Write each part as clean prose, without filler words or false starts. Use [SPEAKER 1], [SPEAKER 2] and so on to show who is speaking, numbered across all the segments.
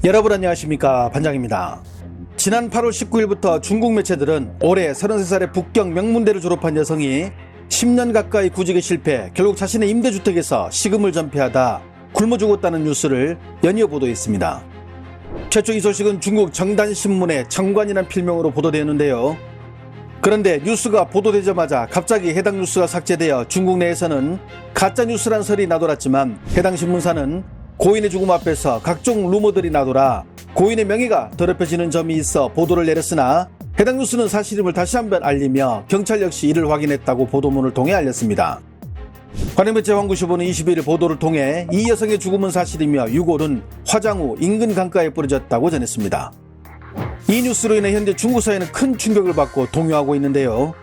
[SPEAKER 1] 여러분 안녕하십니까, 반장입니다. 지난 8월 19일부터 중국 매체들은 올해 33살의 북경 명문대를 졸업한 여성이 10년 가까이 구직에 실패 결국 자신의 임대주택에서 식음을 전폐하다 굶어 죽었다는 뉴스를 연이어 보도했습니다. 최초 이 소식은 중국 정단신문의 정관이라는 필명으로 보도되었는데요. 그런데 뉴스가 보도되자마자 갑자기 해당 뉴스가 삭제되어 중국 내에서는 가짜뉴스란 설이 나돌았지만 해당 신문사는 고인의 죽음 앞에서 각종 루머들이 나돌아 고인의 명예가 더럽혀지는 점이 있어 보도를 내렸으나 해당 뉴스는 사실임을 다시 한번 알리며 경찰 역시 이를 확인했다고 보도문을 통해 알렸습니다. 관영매체 황구시보는 21일 보도를 통해 이 여성의 죽음은 사실이며 유골은 화장 후 인근 강가에 뿌려졌다고 전했습니다. 이 뉴스로 인해 현재 중국 사회는 큰 충격을 받고 동요하고 있는데요.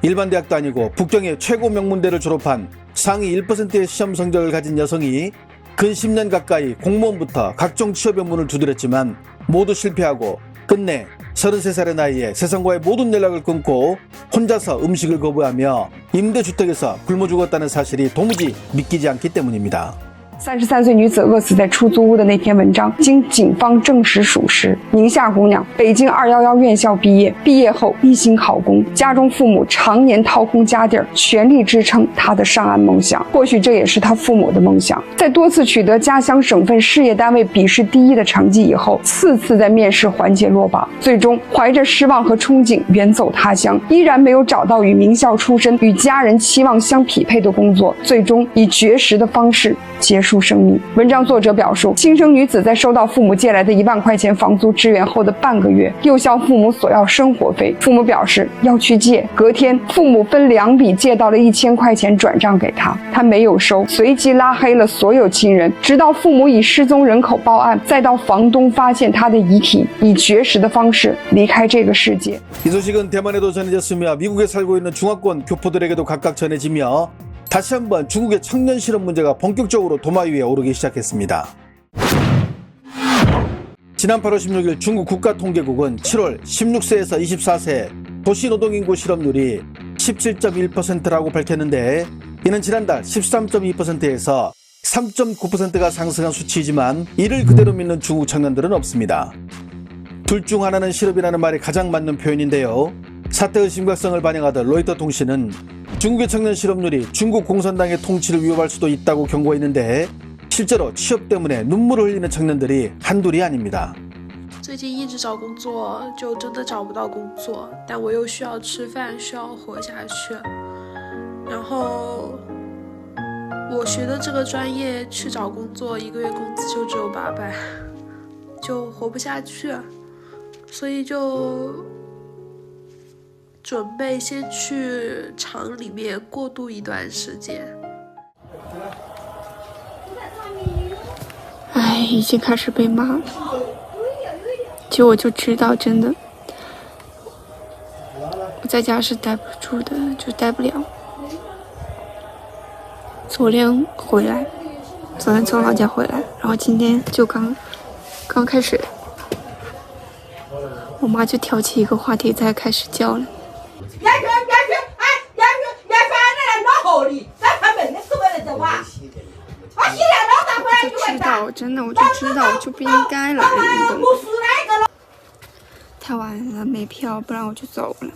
[SPEAKER 1] 일반 대학도 아니고 북경의 최고 명문대를 졸업한 상위 1%의 시험 성적을 가진 여성이 근 10년 가까이 공무원부터 각종 취업의 문을 두드렸지만 모두 실패하고 끝내 33살의 나이에 세상과의 모든 연락을 끊고 혼자서 음식을 거부하며 임대주택에서 굶어 죽었다는 사실이 도무지 믿기지 않기 때문입니다.
[SPEAKER 2] 33岁女子饿死在出租屋的那篇文章，经警方证实属实。宁夏姑娘，北京211院校毕业，毕业后一心考公，家中父母常年掏空家底儿，全力支撑她的上岸梦想。或许这也是她父母的梦想。在多次取得家乡省份事业单位笔试第一的成绩以后，次次在面试环节落榜，最终怀着失望和憧憬远走他乡，依然没有找到与名校出身、与家人期望相匹配的工作，最终以绝食的方式结束生命。文章作者表述，新生女子在收到父母借来的1万块钱房租支援后的半个月，又向父母索要生活费，父母表示要去借。隔天，父母分2笔借到了1000块钱转账给他，他没有收，随即拉黑了所有亲人，直到父母以失踪人口报案，再到房东发现他的遗体，以绝食的方式离开这个世界。
[SPEAKER 1] 이 소식은 대만에도 전해졌으며 미국에 살고 있는 중화권 교포들에게도 각각 전해지며 다시 한번 중국의 청년 실업 문제가 본격적으로 도마 위에 오르기 시작했습니다. 지난 8월 16일 중국 국가통계국은 7월 16세에서 24세 도시노동인구 실업률이 17.1%라고 밝혔는데 이는 지난달 13.2%에서 3.9%가 상승한 수치이지만 이를 그대로 믿는 중국 청년들은 없습니다. 둘 중 하나는 실업이라는 말이 가장 맞는 표현인데요. 사태의 심각성을 반영하던 로이터 통신은 중국의 청년 실업률이 중국 공산당의 통치를 위협할 수도 있다고 경고했는데 실제로 취업 때문에 눈물을 흘리는 청년들이 한둘이 아닙니다.
[SPEAKER 3] 最近一直找工作，就真的找不到工作，但我又需要吃饭，需要活下去。然后我学的这个专业去找工作，1个月工资就只有800，就活不下去，所以就准备先去厂里面过渡一段时间。
[SPEAKER 4] 哎，已经开始被骂了。其实我就知道，真的，我在家是待不住的，就待不了。昨天回来，昨天从老家回来，然后今天就刚开始，我妈就挑起一个话题，才开始叫了。 知道，真的，我就知道，我就不应该来，你懂吗？太晚了，没票，不然我就走了。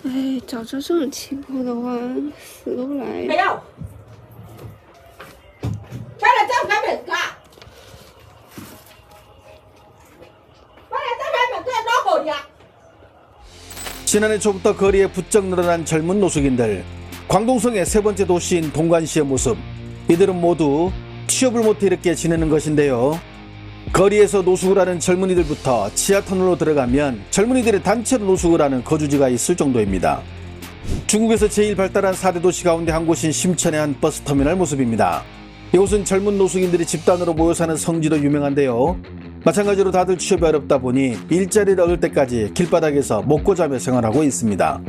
[SPEAKER 4] 哎，照这种情况的话，死都来。没有。
[SPEAKER 1] 지난해 초부터 거리에 부쩍 늘어난 젊은 노숙인들. 광동성의 세 번째 도시인 동관시의 모습. 이들은 모두 취업을 못해 이렇게 지내는 것인데요. 거리에서 노숙을 하는 젊은이들부터 지하터널로 들어가면 젊은이들의 단체로 노숙을 하는 거주지가 있을 정도입니다. 중국에서 제일 발달한 4대 도시 가운데 한 곳인 심천의 한 버스터미널 모습입니다. 이곳은 젊은 노숙인들이 집단으로 모여 사는 성지로 유명한데요. 마찬가지로 다들 취업이 어렵다 보니 일자리를 얻을 때까지 길바닥에서 먹고 자며 생활하고 있습니다.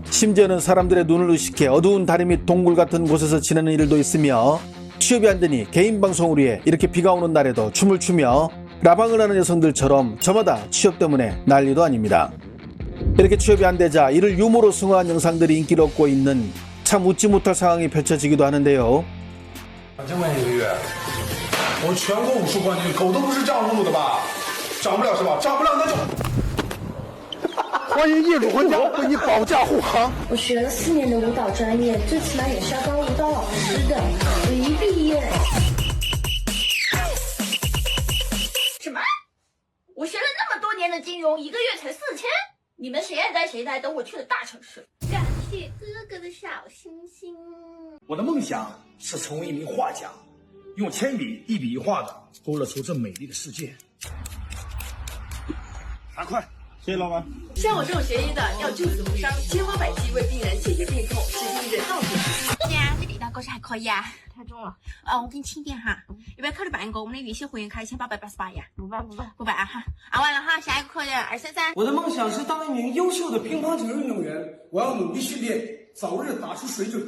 [SPEAKER 1] 심지어는 사람들의 눈을 의식해 어두운 다리 및 동굴 같은 곳에서 지내는 일도 있으며 취업이 안 되니 개인 방송을 위해 이렇게 비가 오는 날에도 춤을 추며 라방을 하는 여성들처럼 저마다 취업 때문에 난리도 아닙니다. 이렇게 취업이 안 되자 이를 유머로 승화한 영상들이 인기를 얻고 있는 참 웃지 못할 상황이 펼쳐지기도 하는데요.
[SPEAKER 5] 2000块钱一个月，我全国武术冠军，狗都不是这样撸的吧？涨不了是吧？涨不了那就。欢迎业主回家，为你保驾护航。
[SPEAKER 6] 我学了4年的舞蹈专业，最起码也是要当舞蹈老师的。我一毕业，
[SPEAKER 7] 什么？我学了那么多年的金融，一个月才4000？你们谁爱呆谁呆，等我去了大城市。感谢哥哥的小星星。
[SPEAKER 5] 我的梦想是成为一名画家，用铅笔一笔一画的勾勒出这美丽的世界。3块，谢谢老板。
[SPEAKER 7] 像我这种学医的，要救死扶伤，千方百计为病人解决病痛，是一人道主义。这里的高是还可以啊，太重了。我给你轻点哈，要不要考虑办一个我们的月薪会员卡1888呀？不办啊哈。完了哈，下一个客人233。
[SPEAKER 8] 我的梦想是当一名优秀的乒乓球运动员，我要努力训练，早日打出水准。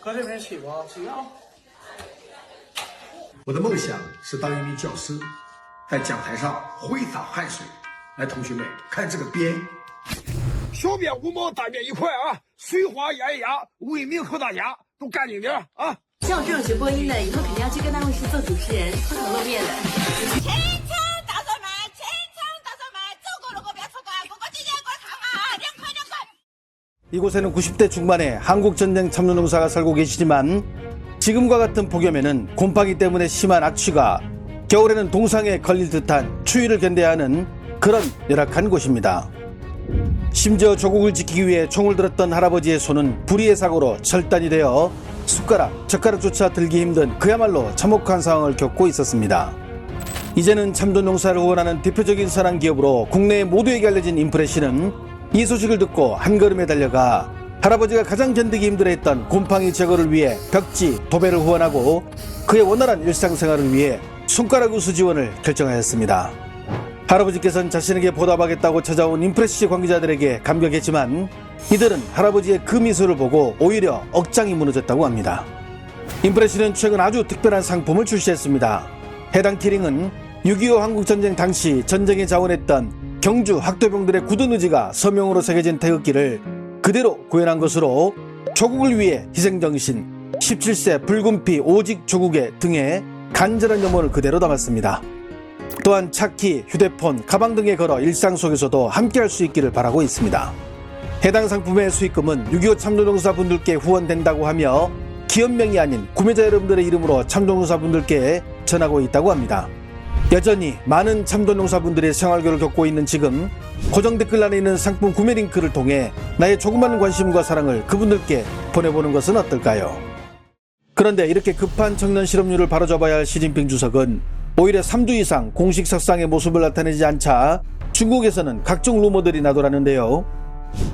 [SPEAKER 8] 搁这边起吧，起啊！
[SPEAKER 5] 我的梦想是当一名教师，在讲台上挥洒汗水。来，同学们看这个鞭，小鞭5毛，大鞭1块啊！水花压一压，为民和大家都干净点啊！
[SPEAKER 7] 像我这种学播音的，以后肯定要去各大卫视做主持人，抛头露面的。千层大蒜麦，千层大蒜麦，走过路过不要错过，过过节过来看啊！2块。
[SPEAKER 1] 이곳에는 90대 중반의 한국전쟁 참전용사가 살고 계시지만 지금과 같은 폭염에는 곰팡이 때문에 심한 악취가 겨울에는 동상에 걸릴 듯한 추위를 견뎌야 하는 그런 열악한 곳입니다. 심지어 조국을 지키기 위해 총을 들었던 할아버지의 손은 불의의 사고로 절단이 되어 숟가락, 젓가락조차 들기 힘든 그야말로 참혹한 상황을 겪고 있었습니다. 이제는 참전용사를 후원하는 대표적인 선한기업으로 국내 모두에게 알려진 인프레시는 이 소식을 듣고 한 걸음에 달려가 할아버지가 가장 견디기 힘들어했던 곰팡이 제거를 위해 벽지, 도배를 후원하고 그의 원활한 일상생활을 위해 손가락 우수 지원을 결정하였습니다. 할아버지께서는 자신에게 보답하겠다고 찾아온 인프레시 관계자들에게 감격했지만 이들은 할아버지의 그 미소를 보고 오히려 억장이 무너졌다고 합니다. 인프레시는 최근 아주 특별한 상품을 출시했습니다. 해당 키링은 6.25 한국전쟁 당시 전쟁에 자원했던 경주 학도병들의 굳은 의지가 서명으로 새겨진 태극기를 그대로 구현한 것으로 조국을 위해 희생정신, 17세 붉은 피 오직 조국의 등에 간절한 염원을 그대로 담았습니다. 또한 차키, 휴대폰, 가방 등에 걸어 일상 속에서도 함께할 수 있기를 바라고 있습니다. 해당 상품의 수익금은 6.25 참전용사분들께 후원된다고 하며 기업명이 아닌 구매자 여러분들의 이름으로 참전용사분들께 전하고 있다고 합니다. 여전히 많은 참전용사분들의 생활고를 겪고 있는 지금 고정 댓글란에 있는 상품 구매 링크를 통해 나의 조그마한 관심과 사랑을 그분들께 보내보는 것은 어떨까요? 그런데 이렇게 급한 청년 실업률을 바로잡아야 할 시진핑 주석은 오히려 3주 이상 공식 석상의 모습을 나타내지 않자 중국에서는 각종 루머들이 나돌았는데요.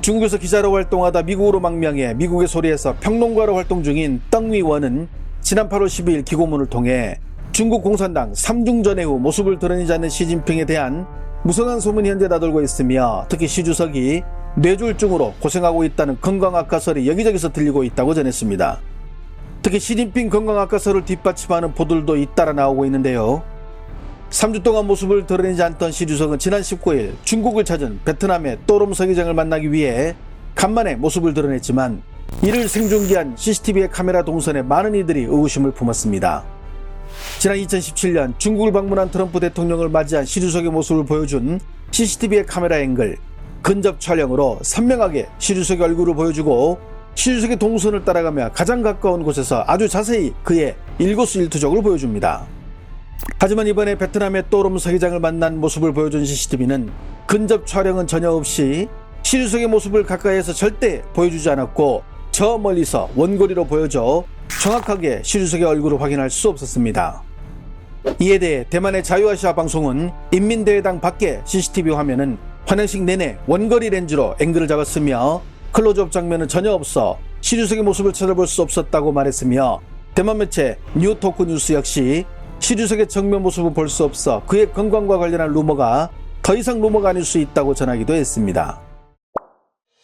[SPEAKER 1] 중국에서 기자로 활동하다 미국으로 망명해 미국의 소리에서 평론가로 활동 중인 떵위원은 지난 8월 12일 기고문을 통해 중국 공산당 3중전의 후 모습을 드러내지 않는 시진핑에 대한 무성한 소문이 현재 나돌고 있으며 특히 시 주석이 뇌졸중으로 고생하고 있다는 건강악화설이 여기저기서 들리고 있다고 전했습니다. 특히 시진핑 건강악화설을 뒷받침하는 보도들도 잇따라 나오고 있는데요. 3주 동안 모습을 드러내지 않던 시 주석은 지난 19일 중국을 찾은 베트남의 또롬 서기장을 만나기 위해 간만에 모습을 드러냈지만 이를 생중계한 CCTV의 카메라 동선에 많은 이들이 의구심을 품었습니다. 지난 2017년 중국을 방문한 트럼프 대통령을 맞이한 시 주석의 모습을 보여준 CCTV의 카메라 앵글, 근접 촬영으로 선명하게 시 주석의 얼굴을 보여주고 시 주석의 동선을 따라가며 가장 가까운 곳에서 아주 자세히 그의 일거수일투족을 보여줍니다. 하지만 이번에 베트남의 또롬 서기장을 만난 모습을 보여준 CCTV는 근접 촬영은 전혀 없이 시 주석의 모습을 가까이에서 절대 보여주지 않았고 저 멀리서 원거리로 보여줘 정확하게 시 주석의 얼굴을 확인할 수 없었습니다. 이에 대해 대만의 자유아시아 방송은 인민대회당 밖의 CCTV 화면은 환영식 내내 원거리 렌즈로 앵글을 잡았으며 클로즈업 장면은 전혀 없어 시 주석의 모습을 찾아볼 수 없었다고 말했으며 대만 매체 뉴토크 뉴스 역시 시 주석의 정면 모습을 볼 수 없어 그의 건강과 관련한 루머가 더 이상 루머가 아닐 수 있다고 전하기도 했습니다.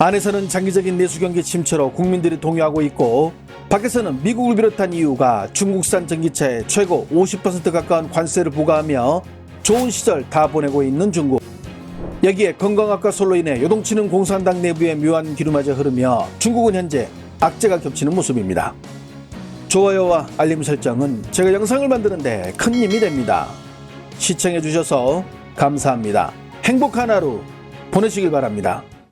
[SPEAKER 1] 안에서는 장기적인 내수 경기 침체로 국민들이 동요하고 있고, 밖에서는 미국을 비롯한 EU가 중국산 전기차에 최고 50% 가까운 관세를 부과하며 좋은 시절 다 보내고 있는 중국. 여기에 건강학과 솔로 인해 요동치는 공산당 내부의 묘한 기류마저 흐르며 중국은 현재 악재가 겹치는 모습입니다. 좋아요와 알림 설정은 제가 영상을 만드는데 큰 힘이 됩니다. 시청해주셔서 감사합니다. 행복한 하루 보내시길 바랍니다.